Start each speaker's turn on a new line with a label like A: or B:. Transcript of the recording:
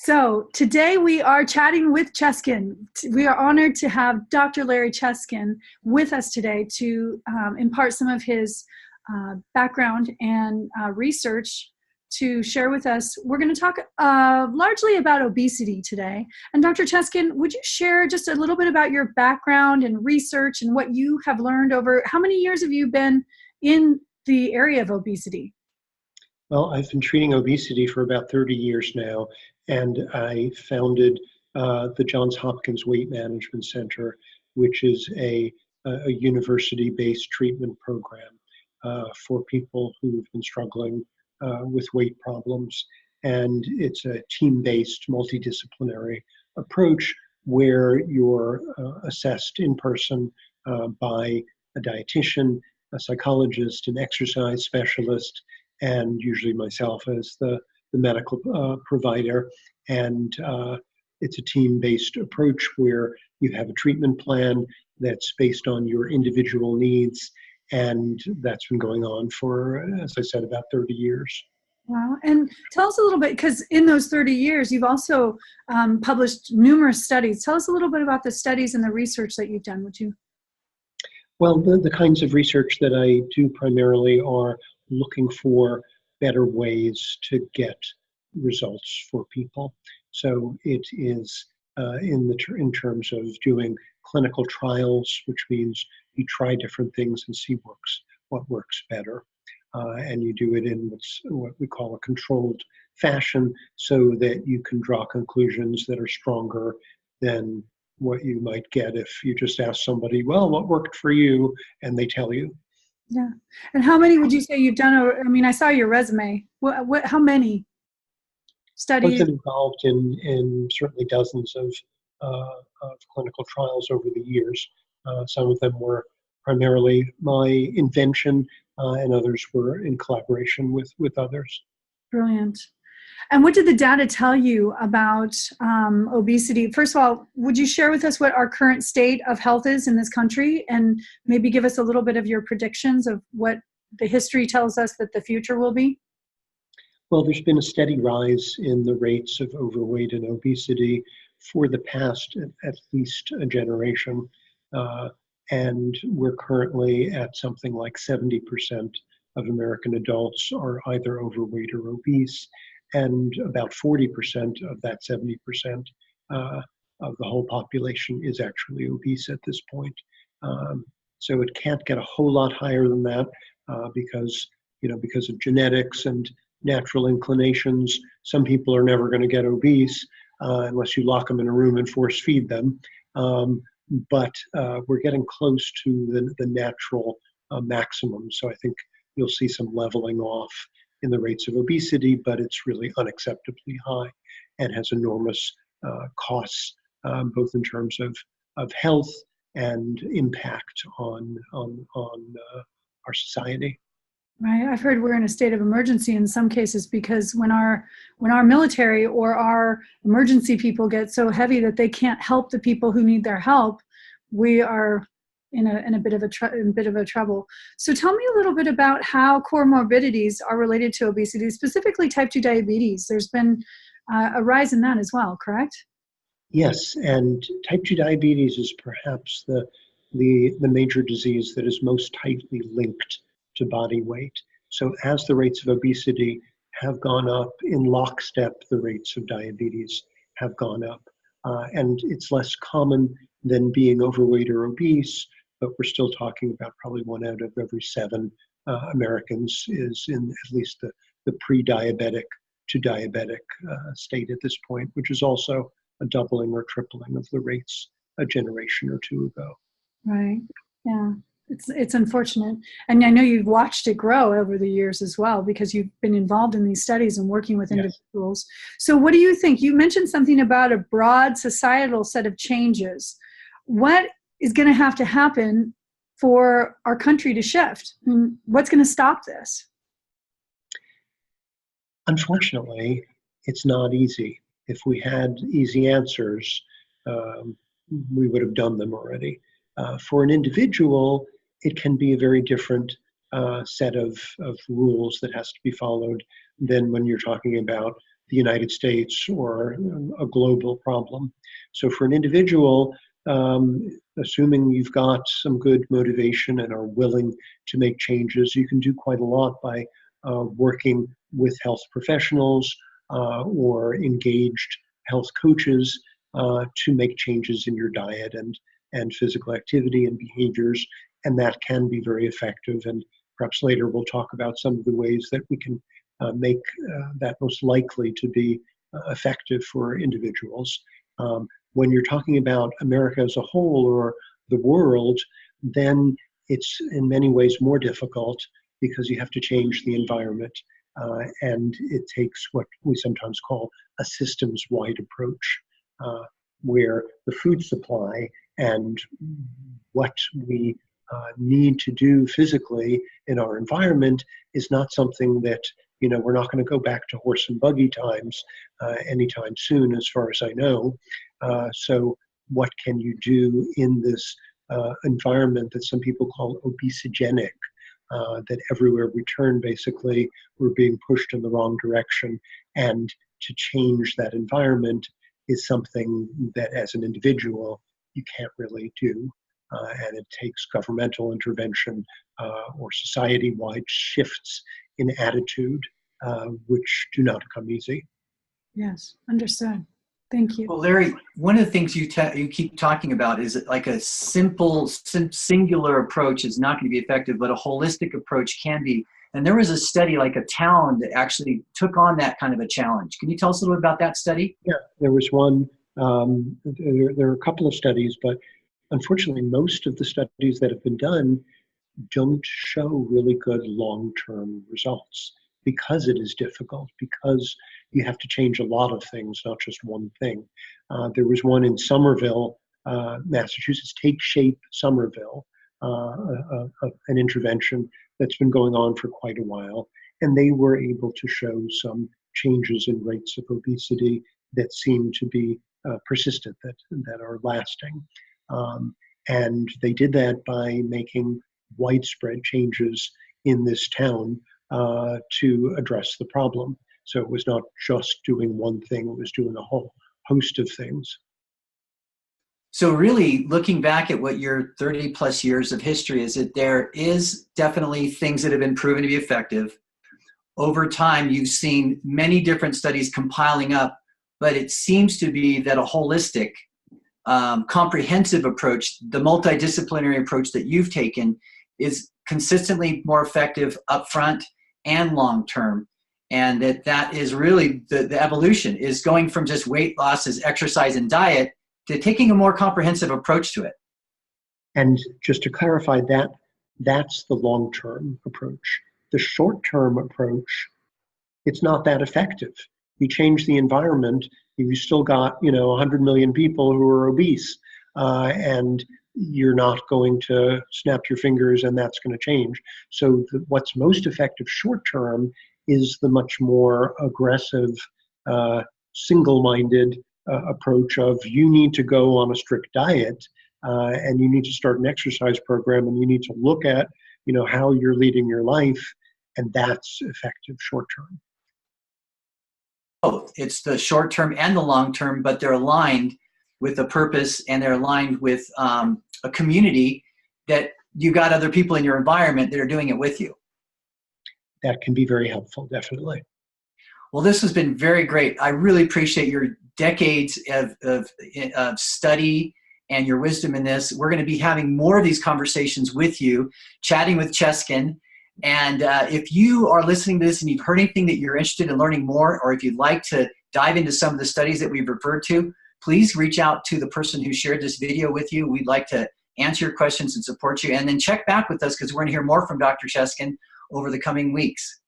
A: So today we are chatting with Cheskin. We are honored to have Dr. Larry Cheskin with us today to impart some of his background and research to share with us. We're going to talk largely about obesity today. And Dr. Cheskin, would you share just a little bit about your background and research and what you have learned over, how many years have you been in the area of obesity?
B: Well, I've been treating obesity for about 30 years now, and I founded the Johns Hopkins Weight Management Center, which is a university-based treatment program for people who've been struggling with weight problems. And it's a team-based, multidisciplinary approach where you're assessed in person by a dietitian, a psychologist, an exercise specialist, and usually myself as the medical provider. And it's a team-based approach where you have a treatment plan that's based on your individual needs. And that's been going on for, as I said, about 30 years.
A: Wow. And tell us a little bit, because in those 30 years, you've also published numerous studies. Tell us a little bit about the studies and the research that you've done, would you?
B: Well, the kinds of research that I do primarily are looking for better ways to get results for people. So it is in terms of doing clinical trials, which means you try different things and see what works better. And you do it in what we call a controlled fashion so that you can draw conclusions that are stronger than what you might get if you just ask somebody, well, what worked for you? And they tell you.
A: Yeah. And how many would you say you've done? I mean, I saw your resume. How many studies?
B: I've been involved in certainly dozens of clinical trials over the years. Some of them were primarily my invention, and others were in collaboration with others.
A: Brilliant. And what did the data tell you about obesity? First of all, would you share with us what our current state of health is in this country, and maybe give us a little bit of your predictions of what the history tells us that the future will be?
B: Well, there's been a steady rise in the rates of overweight and obesity for the past at least a generation. And we're currently at something like 70% of American adults are either overweight or obese. And about 40% of that 70% of the whole population is actually obese at this point. So it can't get a whole lot higher than that because of genetics and natural inclinations. Some people are never going to get obese unless you lock them in a room and force feed them. But we're getting close to the natural maximum. So I think you'll see some leveling off in the rates of obesity, but it's really unacceptably high and has enormous costs, both in terms of health and impact on our society.
A: Right. I've heard we're in a state of emergency in some cases because when our military or our emergency people get so heavy that they can't help the people who need their help, we are in a bit of a trouble. So tell me a little bit about how comorbidities are related to obesity, specifically type 2 diabetes. There's been a rise in that as well, correct?
B: Yes, and type 2 diabetes is perhaps the major disease that is most tightly linked to body weight. So as the rates of obesity have gone up, in lockstep, the rates of diabetes have gone up. And it's less common than being overweight or obese, but we're still talking about probably 1 out of every 7 Americans is in at least the pre-diabetic to diabetic state at this point, which is also a doubling or tripling of the rates a generation or two ago.
A: Right. Yeah. It's unfortunate. And I know you've watched it grow over the years as well because you've been involved in these studies and working with individuals. Yes. So what do you think? You mentioned something about a broad societal set of changes. What is going to have to happen for our country to shift? I mean, what's going to stop this?
B: Unfortunately, it's not easy. If we had easy answers, we would have done them already. For an individual, it can be a very different set of rules that has to be followed than when you're talking about the United States or a global problem. So for an individual, assuming you've got some good motivation and are willing to make changes, you can do quite a lot by working with health professionals or engaged health coaches to make changes in your diet and physical activity and behaviors, and that can be very effective. And perhaps later we'll talk about some of the ways that we can make that most likely to be effective for individuals. When you're talking about America as a whole or the world, then it's in many ways more difficult because you have to change the environment. And it takes what we sometimes call a systems-wide approach, where the food supply and what we need to do physically in our environment is not something that, we're not going to go back to horse and buggy times anytime soon, as far as I know. So what can you do in this environment that some people call obesogenic, that everywhere we turn, basically, we're being pushed in the wrong direction. And to change that environment is something that, as an individual, you can't really do. And it takes governmental intervention or society-wide shifts in attitude, which do not come easy.
A: Yes, understood. Thank you.
C: Well, Larry, one of the things you keep talking about is that like a simple, singular approach is not going to be effective, but a holistic approach can be. And there was a study, like a town, that actually took on that kind of a challenge. Can you tell us a little bit about that study?
B: Yeah, there was one. There are a couple of studies, but unfortunately, most of the studies that have been done don't show really good long-term results because it is difficult, because you have to change a lot of things, not just one thing. There was one in Somerville, Massachusetts, Take Shape Somerville, an intervention that's been going on for quite a while. And they were able to show some changes in rates of obesity that seem to be persistent, that are lasting. And they did that by making widespread changes in this town to address the problem. So it was not just doing one thing, it was doing a whole host of things.
C: So really looking back at what your 30 plus years of history is, that there is definitely things that have been proven to be effective. Over time, you've seen many different studies compiling up, but it seems to be that a holistic, comprehensive approach, the multidisciplinary approach that you've taken, is consistently more effective upfront and long-term. And that is really the evolution, is going from just weight loss as exercise and diet to taking a more comprehensive approach to it.
B: And just to clarify that, that's the long-term approach. The short-term approach, it's not that effective. You change the environment, you still got 100 million people who are obese, and you're not going to snap your fingers and that's going to change. So what's most effective short-term is the much more aggressive, single-minded approach of, you need to go on a strict diet and you need to start an exercise program, and you need to look at how you're leading your life, and that's effective short-term.
C: Both. It's the short-term and the long-term, but they're aligned with a purpose, and they're aligned with a community that you got other people in your environment that are doing it with you.
B: That can be very helpful, definitely.
C: Well, this has been very great. I really appreciate your decades of study and your wisdom in this. We're going to be having more of these conversations with you, chatting with Cheskin. And if you are listening to this and you've heard anything that you're interested in learning more, or if you'd like to dive into some of the studies that we've referred to, please reach out to the person who shared this video with you. We'd like to answer your questions and support you. And then check back with us, because we're going to hear more from Dr. Cheskin over the coming weeks.